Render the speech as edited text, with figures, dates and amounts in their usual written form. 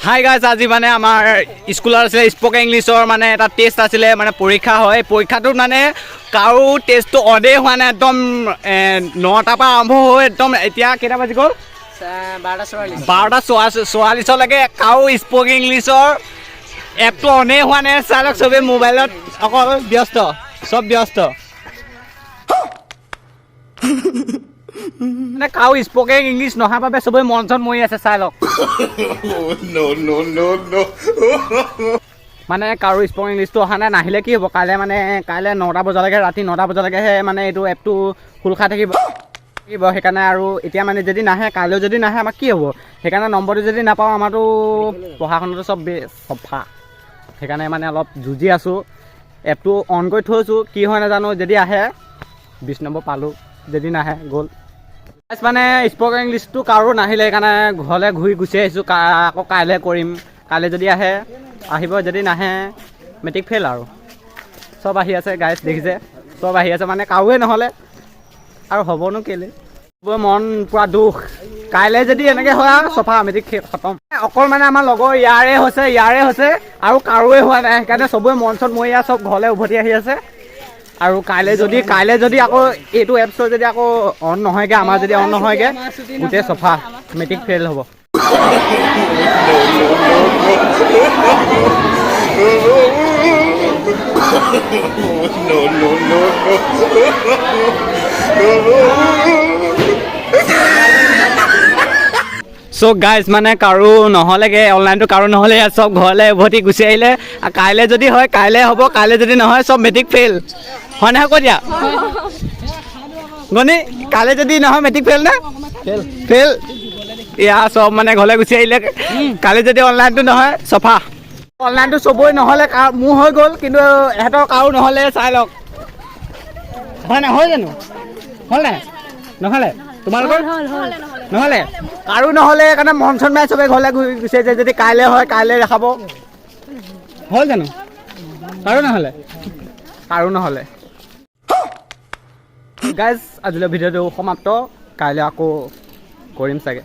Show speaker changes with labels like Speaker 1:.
Speaker 1: Hi guys, আজি মানে আমাৰ স্কুলত আছিলে স্প'কেন ইংলিছৰ মানে এটা টেষ্ট আছিলে, মানে পৰীক্ষা হয়। পৰীক্ষাটোত মানে কাৰো টেষ্টটো অনেই হোৱা নাই, একদম 9টাৰ পৰা আৰম্ভ হৈ একদম এতিয়া কেইটা বাজি গ'ল, 12:44লৈকে কাৰো স্প'কেন ইংলিছৰ এপটো অনেই হোৱা নাই। চাই লওক, চবেই মোবাইলত অকল ব্যস্ত, চব ব্যস্ত। মানে কাৰো স্প'কেন ইংলিছ নহাৰ বাবে চবেই মন চন মৰি আছে, চাই লওক। মানে কাৰো স্প'কেন ইংলিছটো অহা নাই, নাহিলে কি হ'ব, কাইলৈ 9টা বজালৈকে, ৰাতি 9টা বজালৈকেহে মানে এইটো এপটো খোল খাই থাকিব। সেইকাৰণে আৰু এতিয়া মানে যদি নাহে, কাইলৈ যদি নাহে আমাৰ কি হ'ব। সেইকাৰণে নম্বৰটো যদি নাপাওঁ, আমাৰতো পঢ়া শুনাটো চব চফা। সেইকাৰণে মানে অলপ যুঁজি আছোঁ, এপটো অন কৰি থৈছোঁ, কি হয় নাজানো। যদি আহে 20 নম্বৰ পালোঁ, যদি নাহে গ'ল। মানে স্প'কেন ইংলিছটো কাৰো নাহিলে, সেইকাৰণে ঘৰলৈ ঘূৰি গুচি আহিছোঁ। আকৌ কাইলৈ কৰিম, কাইলৈ যদি আহে আহিব, যদি নাহে মেট্ৰিক ফেইল আৰু। চব আহি আছে গাইজ, দেখিছে চব আহি আছে, মানে কাৰোৱে নহ'লে আৰু হ'বনো কেলৈ। চবৰে মন পূৰা দুখ, কাইলৈ যদি এনেকৈ হয় আৰু চফা, মেট্ৰিক খতম। অকল মানে আমাৰ লগৰ ইয়াৰে হৈছে আৰু কাৰোৱে হোৱা নাই। সেইকাৰণে চবৰে মন চন মৰি আছে, চব ঘৰলৈ উভতি আহি আছে। আৰু কাইলৈ যদি আকৌ এইটো এপছৰ যদি আকৌ অন নহয়গৈ, আমাৰ যদি অন নহয়গৈ, গোটেই চফা, মেট্ৰিক ফেইল হ'ব। চ' গাইজ, মানে কাৰো নহ'লেগৈ, অনলাইনটো কাৰো নহ'লে, চব ঘৰলৈ উভতি গুচি আহিলে। কাইলৈ যদি হয় কাইলৈ হ'ব, কাইলৈ যদি নহয় চব মেট্ৰিক ফেইল। হয় নহয় কৈ দিয়া গণি, কাইলৈ যদি নহয় মেট্ৰিক ফেইল নে ফেইল। এয়া চব মানে ঘৰলৈ গুচি আহিলে, কালি যদি অনলাইনটো নহয় চফা। অনলাইনটো চবৰে নহ'লে, মোৰ হৈ গ'ল, কিন্তু এহেঁতৰ কাৰো নহ'লে, চাই লওক। হয় নাই, হয় জানো, হ'ল নাই, নহ'লে তোমালোকৰ নহ'লে, কাৰো নহ'লে, সেইকাৰণে মন চন মাৰি চবেই ঘৰলৈ ঘূৰি গুচি আহিছে। যদি কাইলৈ হয় কাইলৈ দেখাব, হ'ল জানো, কাৰো নহ'লে। গাইজ, আজিলৈ ভিডিঅ'টো সমাপ্ত, কাইলৈ আকৌ কৰিম চাগে।